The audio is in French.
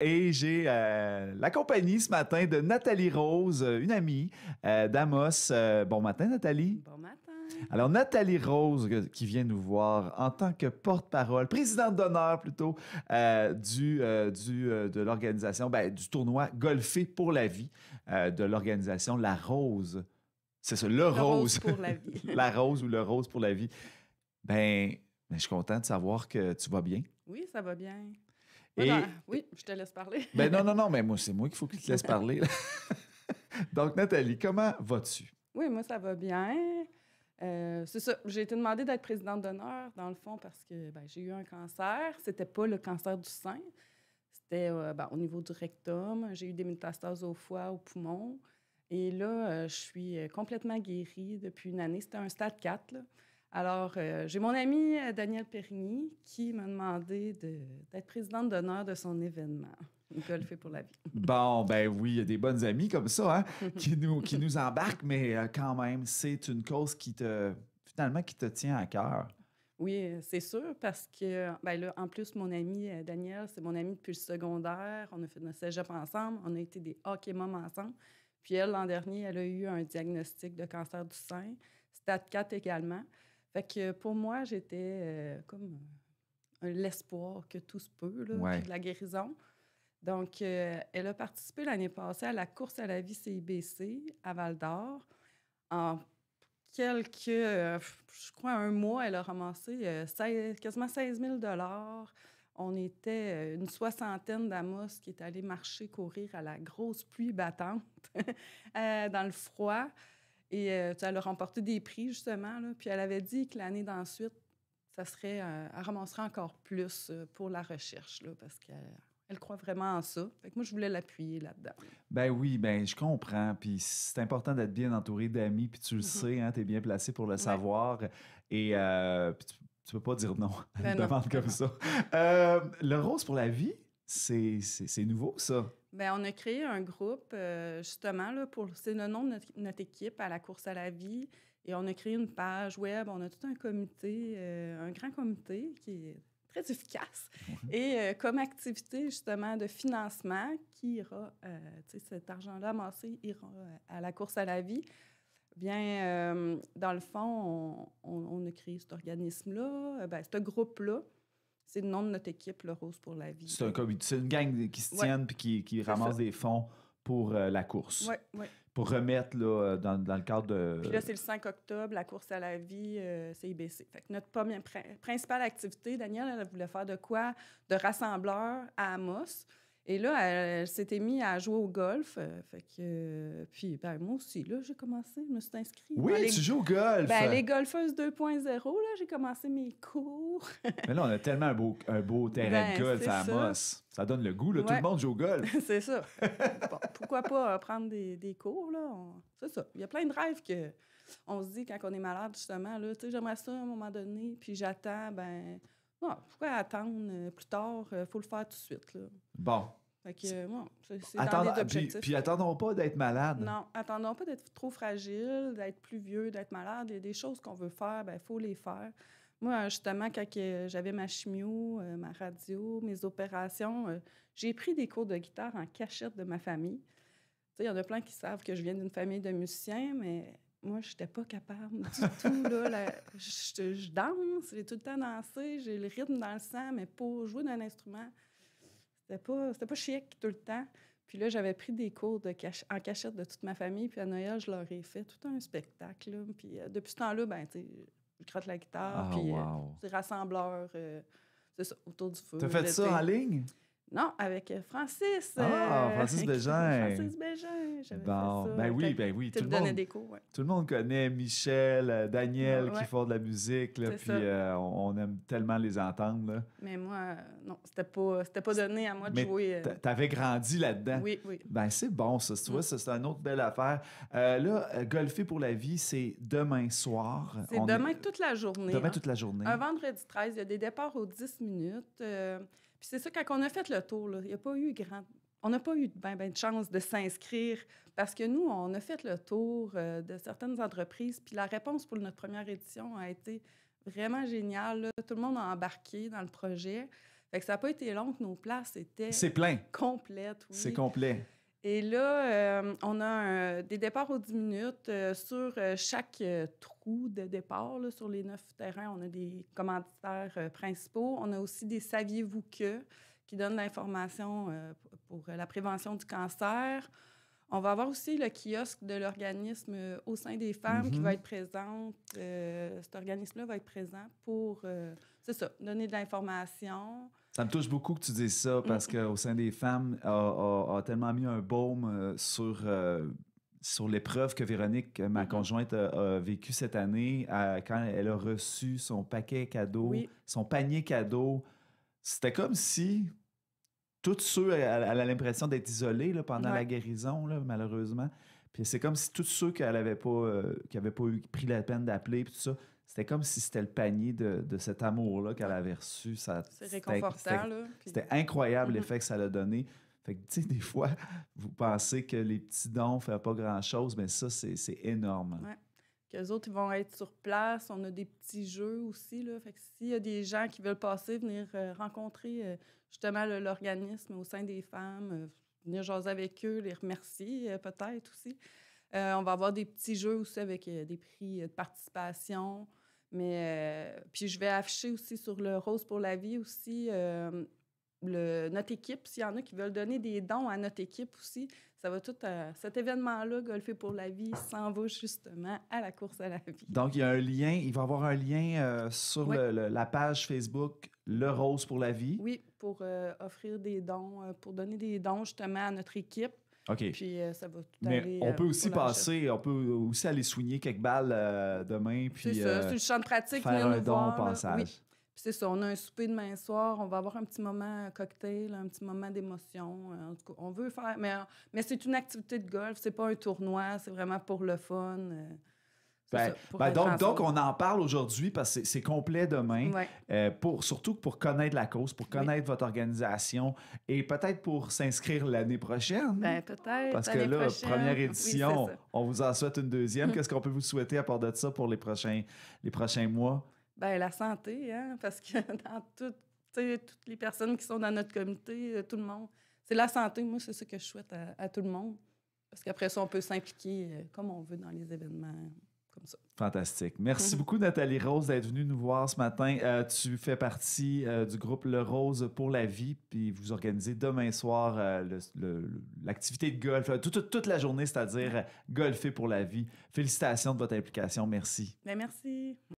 Et j'ai la compagnie ce matin de Nathalie Rose, une amie d'Amos. Bon matin, Nathalie. Bon matin. Alors, Nathalie Rose, qui vient nous voir en tant que porte-parole, présidente d'honneur plutôt, de l'organisation, du tournoi Golfer pour la vie de l'organisation La Rose. C'est ça, Le Rose. Pour la vie. La Rose ou Le Rose pour la vie. Je suis content de savoir que tu vas bien. Oui, ça va bien. Et... Oui, je te laisse parler. Non, mais moi, c'est moi qu'il faut que tu te laisses parler. Donc, Nathalie, comment vas-tu? Oui, moi, ça va bien. C'est ça, j'ai été demandée d'être présidente d'honneur, dans le fond, parce que j'ai eu un cancer. C'était pas le cancer du sein, c'était au niveau du rectum. J'ai eu des métastases au foie, au poumon. Et là, je suis complètement guérie depuis une année. C'était un stade 4, là. Alors, j'ai mon ami Daniel Périgny qui m'a demandé d'être présidente d'honneur de son événement, Golfer pour la vie. Bon, oui, il y a des bonnes amies comme ça, hein, qui nous embarquent, mais quand même, c'est une cause qui te tient à cœur. Oui, c'est sûr, parce que, là, en plus, mon ami Daniel, c'est mon ami depuis le secondaire. On a fait notre cégep ensemble. On a été des hockey moms ensemble. Puis elle, l'an dernier, elle a eu un diagnostic de cancer du sein, stade 4 également. Fait que pour moi, j'étais comme l'espoir que tout se peut, là, Ouais. puis de la guérison. Donc, elle a participé l'année passée à la course à la vie CIBC à Val-d'Or. En je crois, un mois, elle a ramassé quasiment 16 000 $. On était une soixantaine d'Amos qui est allés marcher, courir à la grosse pluie battante dans le froid. Et elle a remporté des prix, justement. Là. Puis elle avait dit que l'année d'ensuite, ça serait, elle ramasserait encore plus pour la recherche, là, parce qu'elle croit vraiment en ça. Fait que moi, je voulais l'appuyer là-dedans. Ben oui, je comprends. Puis c'est important d'être bien entouré d'amis, puis tu le sais, hein, tu es bien placé pour le savoir. Et puis tu peux pas dire non à une demande comme ça. Le Rose pour la vie, c'est nouveau, ça. On a créé un groupe, justement, là, c'est le nom de notre équipe à la course à la vie. Et on a créé une page web. On a tout un comité, un grand comité qui est très efficace. Et comme activité, justement, de financement qui ira, cet argent-là amassé ira à la course à la vie. Bien, dans le fond, on a créé cet organisme-là, ce groupe-là. C'est le nom de notre équipe, le Rose pour la vie. C'est une gang qui se tienne puis qui ramasse des fonds pour la course. Oui. Pour remettre là, dans le cadre de... Puis là, c'est le 5 octobre, la course à la vie, CIBC. Fait que notre principale activité, Danielle, elle voulait faire de quoi? De rassembleur à Amos. Et là, elle s'était mise à jouer au golf. Puis, moi aussi, là, j'ai commencé, je me suis inscrite. Oui, tu joues au golf! Les golfeuses 2.0, là, j'ai commencé mes cours. Mais là, on a tellement un beau terrain de golf à Amos. Ça donne le goût, là. Tout le monde joue au golf. C'est ça. Bon, pourquoi pas prendre des cours, là? C'est ça. Il y a plein de rêves que on se dit quand on est malade, justement, là. Tu sais, j'aimerais ça à un moment donné, puis j'attends, pourquoi attendre plus tard? Il faut le faire tout de suite, là. Bon. Fait que, c'est dans les objectifs. Puis attendons pas d'être malade. Non, attendons pas d'être trop fragile, d'être plus vieux, d'être malade. Il y a des choses qu'on veut faire, il faut les faire. Moi, justement, quand j'avais ma chimio, ma radio, mes opérations, j'ai pris des cours de guitare en cachette de ma famille. Tu sais, il y en a plein qui savent que je viens d'une famille de musiciens, mais moi, je n'étais pas capable du tout. Là, je danse, j'ai tout le temps dansé, j'ai le rythme dans le sang, mais pour jouer d'un instrument, c'était pas chic tout le temps. Puis là, j'avais pris des cours en cachette de toute ma famille, puis à Noël, je leur ai fait tout un spectacle. Là. Puis depuis ce temps-là, tu sais, je gratte la guitare, puis c'est rassembleur, c'est ça, autour du feu. T'as fait ça en ligne? Non, avec Francis. Francis Bégin. Francis Bégin, j'avais fait ça. Oui. Tu donnais des cours, oui. Tout le monde connaît Michel, Daniel qui font de la musique, là, puis on aime tellement les entendre. Là. Mais moi, non, c'était pas donné à moi de jouer. T'avais grandi là-dedans. Oui. C'est bon, ça. Tu vois, ça, c'est une autre belle affaire. Là, Golfer pour la vie, c'est demain soir. C'est demain toute la journée. Demain toute la journée. Un vendredi 13, il y a des départs aux 10 minutes. Puis c'est ça, quand on a fait le tour, là, il n'y a pas eu on n'a pas eu de chance de s'inscrire parce que nous, on a fait le tour de certaines entreprises. Puis la réponse pour notre première édition a été vraiment géniale. Là. Tout le monde a embarqué dans le projet. Fait que ça n'a pas été long que nos places étaient C'est plein. complètes. Oui. C'est complet. Et là, on a des départs aux 10 minutes. Sur chaque trou de départ, là, sur les 9 terrains, on a des commanditaires principaux. On a aussi des Saviez-vous que qui donnent l'information pour la prévention du cancer. On va avoir aussi le kiosque de l'organisme Au sein des femmes qui va être présent. Cet organisme-là va être présent pour, c'est ça, donner de l'information. Ça me touche beaucoup que tu dises ça parce qu'Au sein des femmes a tellement mis un baume sur l'épreuve que Véronique, ma conjointe, a vécue cette année quand elle a reçu son paquet cadeau, son panier cadeau. C'était comme si tous ceux, elle a l'impression d'être isolée là, pendant la guérison, là, malheureusement. Puis c'est comme si tous ceux qui n'avaient pas pris la peine d'appeler, puis tout ça, c'était comme si c'était le panier de cet amour-là qu'elle avait reçu. C'est réconfortant, là. C'était incroyable l'effet que ça a donné. Fait que, tu sais, des fois, vous pensez que les petits dons ne font pas grand-chose, mais ça, c'est énorme. Oui. Qu'eux autres, ils vont être sur place. On a des petits jeux aussi, là. Fait que s'il y a des gens qui veulent passer, venir rencontrer justement l'organisme Au sein des femmes, venir jaser avec eux, les remercier peut-être aussi. On va avoir des petits jeux aussi avec des prix de participation. Mais puis je vais afficher aussi sur le Rose pour la vie aussi notre équipe. S'il y en a qui veulent donner des dons à notre équipe aussi, ça va tout cet événement-là, Golfer pour la vie, s'en va justement à la course à la vie. Donc, il y a un lien, il va y avoir un lien sur la page Facebook Le Rose pour la vie. Oui, pour offrir des dons, pour donner des dons justement à notre équipe. OK. Puis ça va tout Mais aller. on peut aussi on peut aussi aller soigner quelques balles demain. Puis, c'est ça, c'est le champ de pratique. Faire un don au passage. Oui. Puis c'est ça, on a un souper demain soir, on va avoir un petit moment cocktail, un petit moment d'émotion. En tout cas, on veut faire. Mais c'est une activité de golf, c'est pas un tournoi, c'est vraiment pour le fun. Donc, on en parle aujourd'hui parce que c'est complet demain, surtout pour connaître la cause, pour connaître votre organisation et peut-être pour s'inscrire l'année prochaine. Peut-être. Parce que là, première édition, on vous en souhaite une deuxième. Qu'est-ce qu'on peut vous souhaiter à part de ça pour les prochains mois? La santé, hein, parce que dans toutes les personnes qui sont dans notre comité, tout le monde, c'est la santé. Moi, c'est ça que je souhaite à tout le monde. Parce qu'après ça, on peut s'impliquer comme on veut dans les événements. Comme ça. Fantastique. Merci beaucoup, Nathalie Rose, d'être venue nous voir ce matin. Tu fais partie du groupe Le Rose pour la vie, puis vous organisez demain soir l'activité de golf, toute la journée, c'est-à-dire golfer pour la vie. Félicitations de votre implication. Merci. Merci.